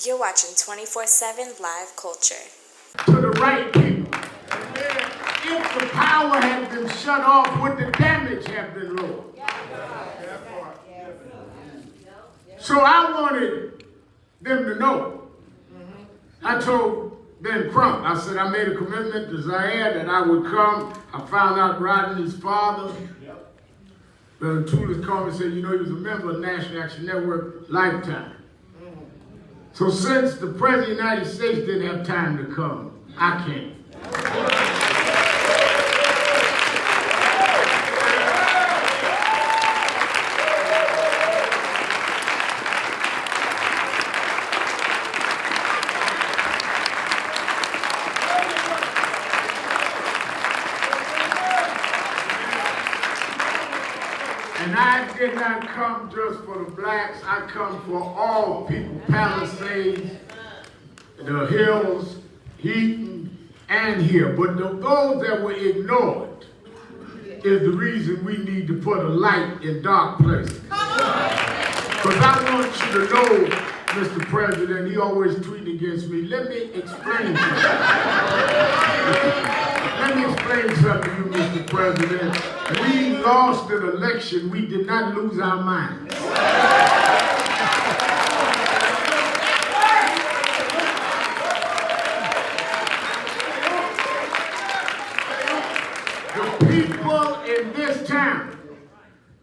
You're watching 24/7 Live Culture. To the right people. If the power had been shut off, would the damage have been lower? So I wanted them to know. I told Ben Crump, I said I made a commitment to Zaire that I would come. I found out Rodney's father. The Tulis called me and said, you know, he was a member of National Action Network lifetime. So since the President of the United States didn't have time to come, I came. And I did not come just for the blacks, I come for all people, Palisades, the Hills, Heaton, and here. But those that were ignored is the reason we need to put a light in dark places. Because I want you to know, Mr. President, he always tweeting against me. Let me explain to you. Let me explain something to you, Mr. President. We lost an election. We did not lose our minds. The people in this town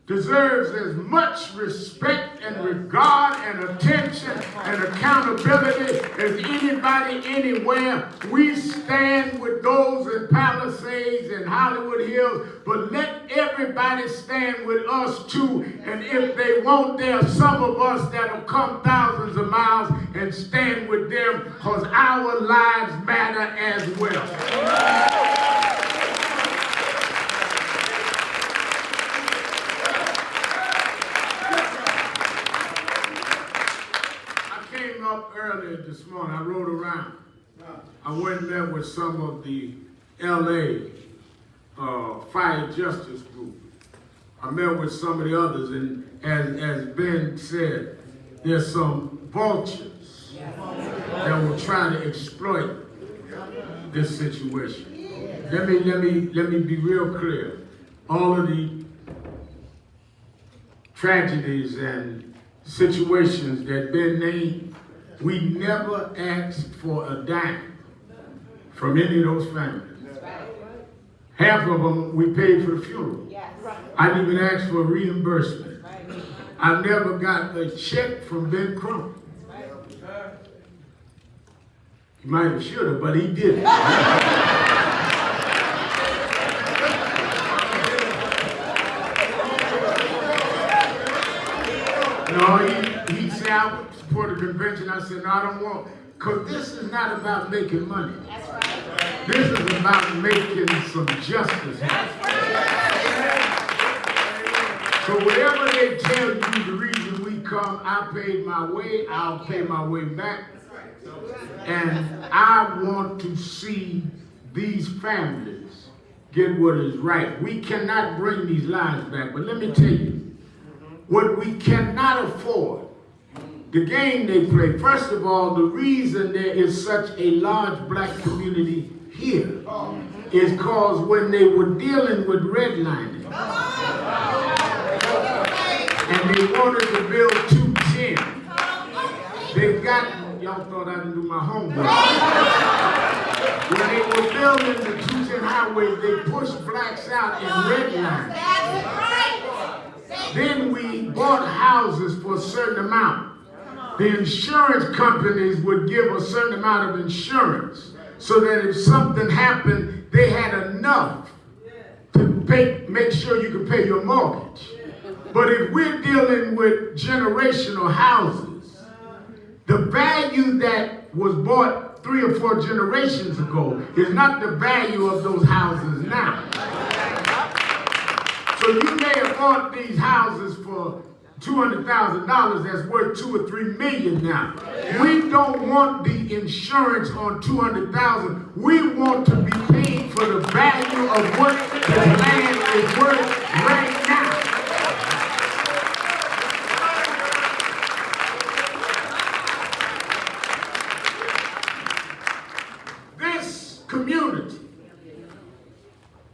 deserves as much respect and regard and attention and accountability as anybody anywhere. We stand with those in Palisades and Hollywood Hills, but let everybody stand with us too. And if they won't, there are some of us that have come thousands of miles and stand with them because our lives matter as well. Earlier this morning, I rode around. I went and met with some of the LA Fire Justice Group. I met with some of the others, and as Ben said, there's some vultures that will try to exploit this situation. Let me be real clear. All of the tragedies and situations that Ben named, we never asked for a dime from any of those families. Half of them, we paid for the funeral. I didn't even ask for a reimbursement. I never got a check from Ben Crump. He might have should have, but he didn't. No, he said I would support the convention. I said, no, I don't want, because this is not about making money. That's right. This is about making some justice happen. So whatever they tell you, the reason we come, I paid my way, I'll pay my way back. And I want to see these families get what is right. We cannot bring these lives back, but let me tell you, what we cannot afford, the game they play. First of all, the reason there is such a large black community here is because when they were dealing with redlining, and they wanted to build 210, they got, y'all thought I didn't do my homework. When they were building the 210 highway, they pushed blacks out in redlining. Then we bought houses for a certain amount. The insurance companies would give a certain amount of insurance so that if something happened, they had enough to make sure you could pay your mortgage. But if we're dealing with generational houses, the value that was bought 3 or 4 generations ago is not the value of those houses now. So you may have bought these houses for $200,000 that's worth $2 or $3 million now. We don't want the insurance on $200,000. We want to be paid for the value of what the land is worth right now. community.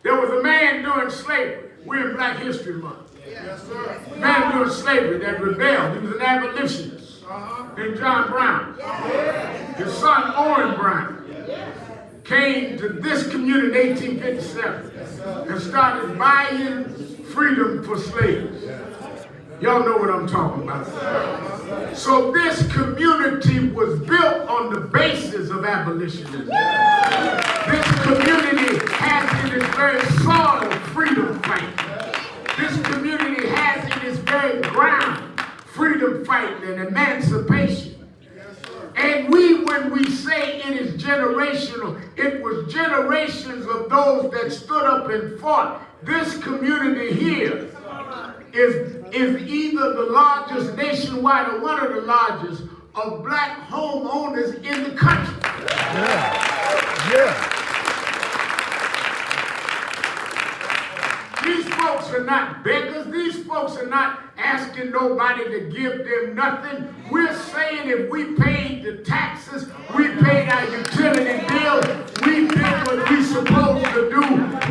There was a man during slavery. We're in Black History Month. Yes, sir. A man during slavery that rebelled. He was an abolitionist. Named John Brown. His son, Owen Brown, came to this community in 1857 and started buying freedom for slaves. Y'all know what I'm talking about. So this community was built on the basis of abolitionism. This community has in its very soil freedom fight. This community has in its very ground freedom fight and emancipation. And when we say it is generational, it was generations of those that stood up and fought. This community here is either the largest nationwide or one of the largest of black homeowners in the country. Yeah. These folks are not beggars. These folks are not asking nobody to give them nothing. We're saying if we paid the taxes, we paid our utility bill, we did what we're supposed to do.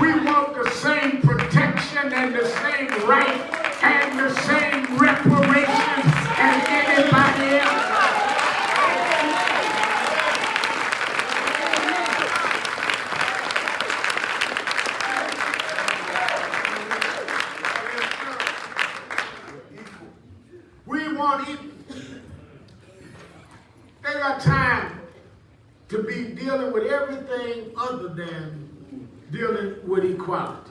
We want the same protection and the same right and the same reparations as anybody else. We want it. They got time to be dealing with everything other than dealing with equality.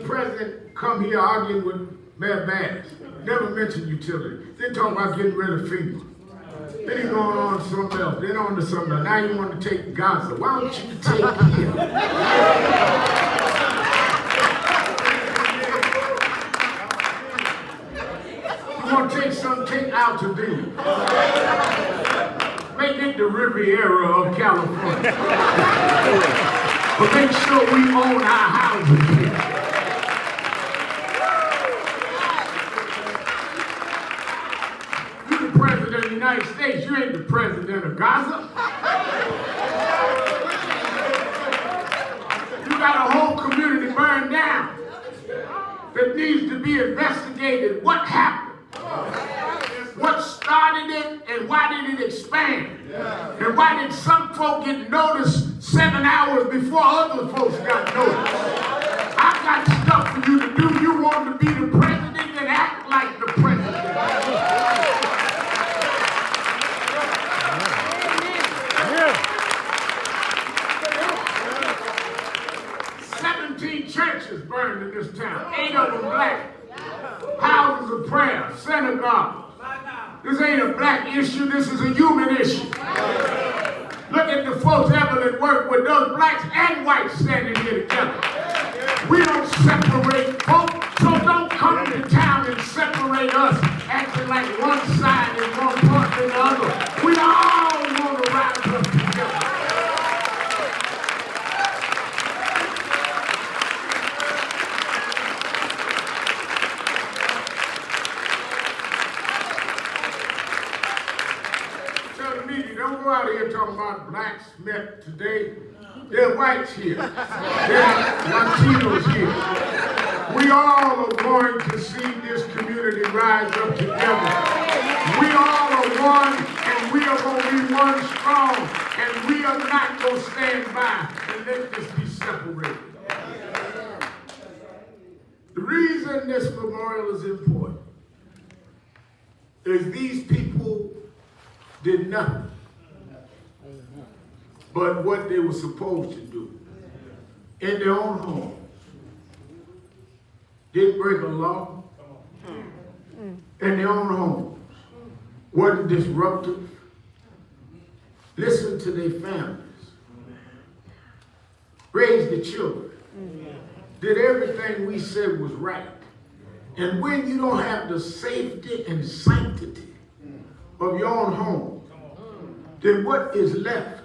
President come here arguing with Mayor Bass. Never mentioned utility. They talking about getting rid of FEMA. Then he going on to something else. Then on to something else. Now you want to take Gaza. Why don't you take him? You want to take something, take Altadena. Make it the Riviera of California. But make sure we own our houses here. You're the president of the United States. You ain't the president of Gaza. You got a whole community burned down that needs to be investigated. What happened? What started it and why did it expand? And why did some folk get noticed 7 hours before other folks got noticed? I got stuff for you to do. You want to be the president and act like the president. 17 churches burned in this town. 8 of them black. Houses of prayer, synagogues. This ain't a black issue, this is a human issue. Look at the folks Evelyn work with, those blacks and whites standing here together. We don't separate folks, so don't come to town and separate us, acting like one side is more important than the other. We all want to rise up together. Don't go out here talking about blacks met today. There are whites here. There are Latinos here. We all are going to see this community rise up together. We all are one, and we are going to be one strong, and we are not going to stand by and let this be separated. The reason this memorial is important is these people did nothing but what they were supposed to do in their own home. Didn't break a law in their own homes. Wasn't disruptive. Listened to their families. Raised the children. Did everything we said was right. And when you don't have the safety and sanctity of your own home, then what is left?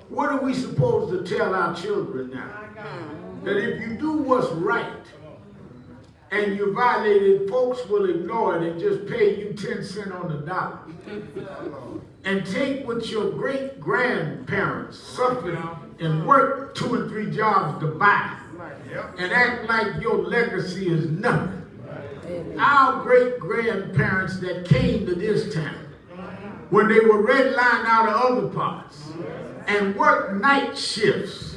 What are we supposed to tell our children now? That if you do what's right, and you violate it, folks will ignore it and just pay you 10 cents on the dollar. And take what your great-grandparents suffered and worked 2 and 3 jobs to buy, and act like your legacy is nothing. Our great-grandparents that came to this town, when they were redlined out of other parts, and worked night shifts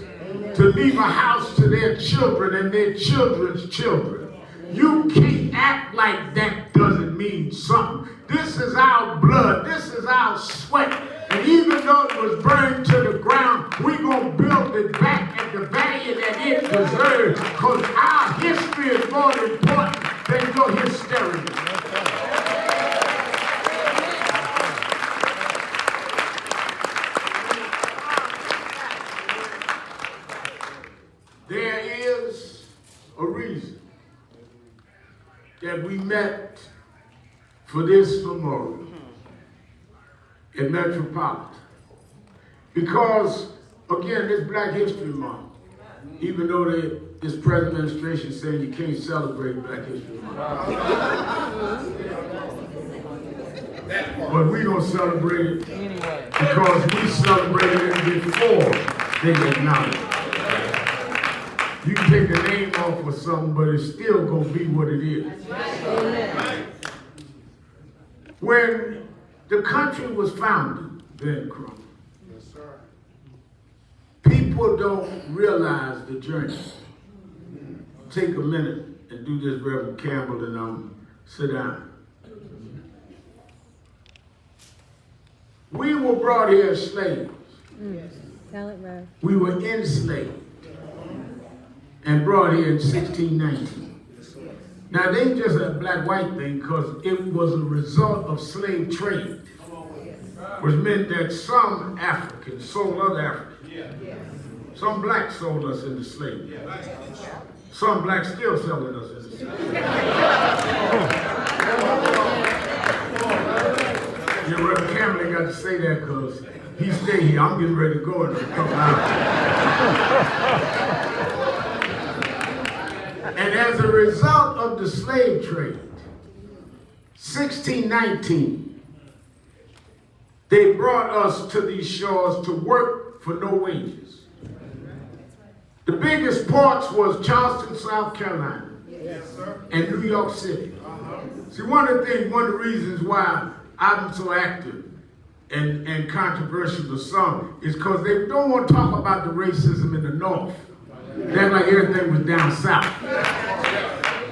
to leave a house to their children and their children's children. You can't act like that doesn't mean something. This is our blood. This is our sweat. And even though it was burned to the ground, we're going to build it back at the value that it deserves, because our history is more important than your hysteria. There is a reason that we met for this memorial in Metropolitan. Because, again, this Black History Month, even though this present administration said you can't celebrate Black History Month. But we're going to celebrate it because we celebrated it before they acknowledged it. You can take the name off of something, but it's still going to be what it is. When the country was founded, Ben Crump, people don't realize the journey. Take a minute and do this, Reverend Campbell, and sit down. We were brought here as slaves. We were enslaved and brought here in 1619. Now, they just a black-white thing because it was a result of slave trade, which meant that some Africans sold other Africans. Some blacks sold us into slavery. Some blacks still selling us into slavery. Yeah, Reverend Campbell ain't got to say that because he stay here. I'm getting ready to go and come out. And as a result of the slave trade, 1619, they brought us to these shores to work for no wages. The biggest ports was Charleston, South Carolina, and New York City. See, one of the reasons why I'm so active and controversial to some is because they don't want to talk about the racism in the North. That's like everything was down south.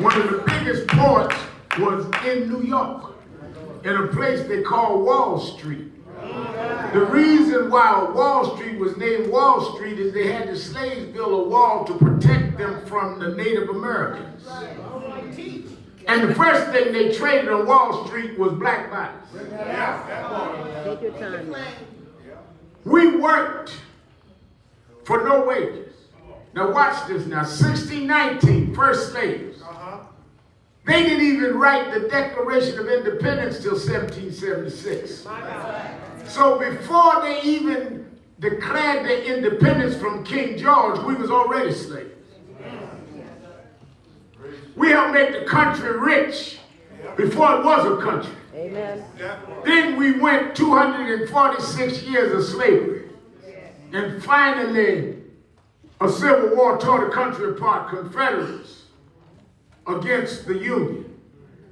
One of the biggest ports was in New York, in a place they call Wall Street. The reason why Wall Street was named Wall Street is they had the slaves build a wall to protect them from the Native Americans. And the first thing they traded on Wall Street was black bodies. Take your time. We worked for no wages. Now watch this now, 1619, first slaves. They didn't even write the Declaration of Independence till 1776. So before they even declared their independence from King George, we was already slaves. We helped make the country rich before it was a country. Amen. Then we went 246 years of slavery. And finally, a civil war tore the country apart, Confederates against the Union.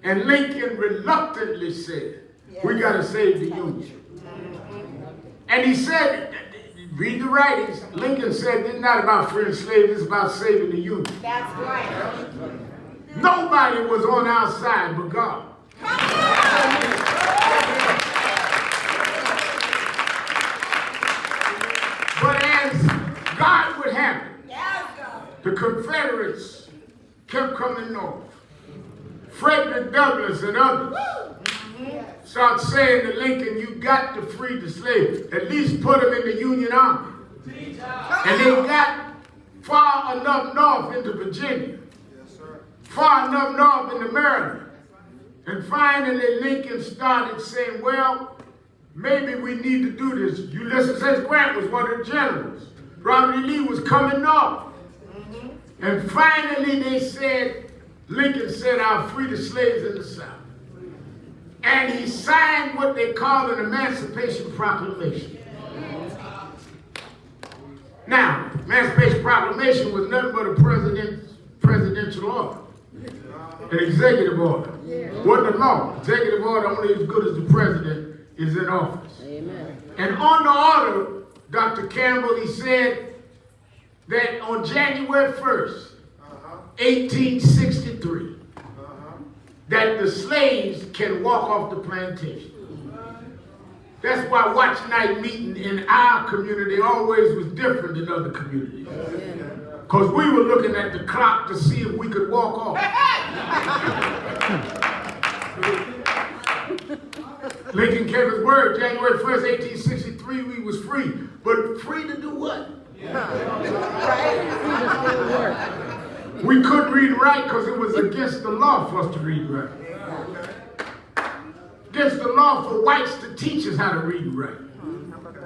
And Lincoln reluctantly said, we got to save the Union. And he said, read the writings, Lincoln said, it's not about freeing slaves, it's about saving the Union. That's right. Nobody was on our side but God. But as God would have it, the Confederates kept coming north. Frederick Douglass and others start saying to Lincoln, you got to free the slaves. At least put them in the Union Army. And they got far enough north into Virginia. Far enough north into Maryland. And finally Lincoln started saying, well, maybe we need to do this. Ulysses S. Grant was one of the generals. Robert E. Lee was coming north. And finally they said, Lincoln said, "I'll free the slaves in the South." And he signed what they call an Emancipation Proclamation. Now, Emancipation Proclamation was nothing but a presidential order, an executive order. Wasn't a law. Executive order only as good as the president is in office. Amen. And on the order, Dr. Campbell, he said that on January 1st, 1863, that the slaves can walk off the plantation. That's why watch night meeting in our community always was different than other communities. Because we were looking at the clock to see if we could walk off. Lincoln kept his word. January 1st, 1863, we was free. But free to do what? We couldn't read and write because it was against the law for us to read and write. Against the law for whites to teach us how to read and write.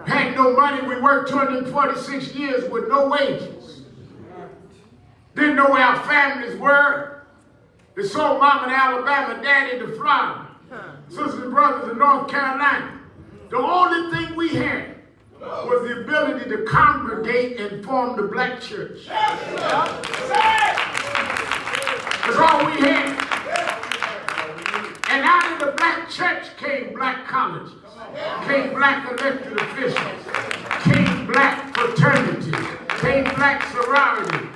Had no money, we worked 246 years with no wages. Didn't know where our families were. They sold mom in Alabama, daddy to Florida. Sisters and brothers in North Carolina. The only thing we had was the ability to congregate and form the black church. That's all we had. And out of the black church came black colleges, came black elected officials, came black fraternities, came black sorority.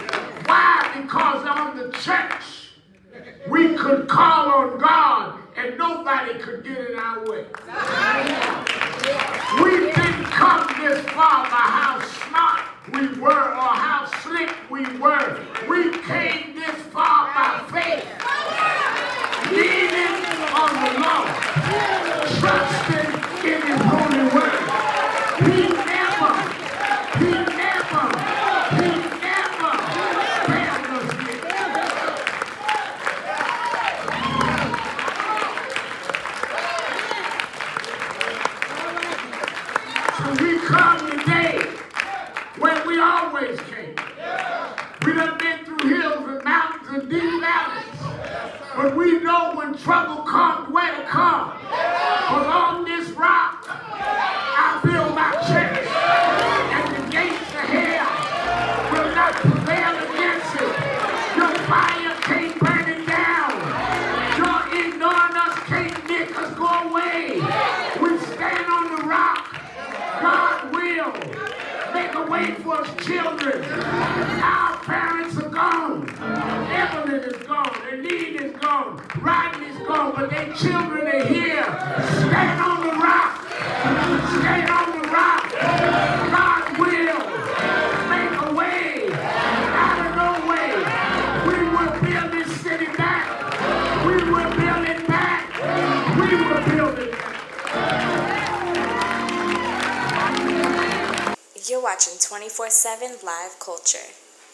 Why? Because on the church, we could call on God and nobody could get in our way. We didn't come this far by how smart we were or how slick we were. We came this far by faith, leaning on the Lord, trusting in His holy word. He never failed us yet. So we come today where we always came. We done been through hills and mountains and deep valleys. But we know when trouble comes, where to come. Because on this rock, I build my church. And the gates of hell will not prevail against it. Your fire can't burn it down. Your ignoring us can't make us go away. We stand on the rock. God will make a way for us children. Our parents are gone. Evelyn is gone. Eileen is gone. Rodney's gone. But their children are here. Stand on the rock. Stand on the rock. God will make a way out of no way. We will build this city back. We will build it back. We will build it back. You're watching 24/7 Live Culture.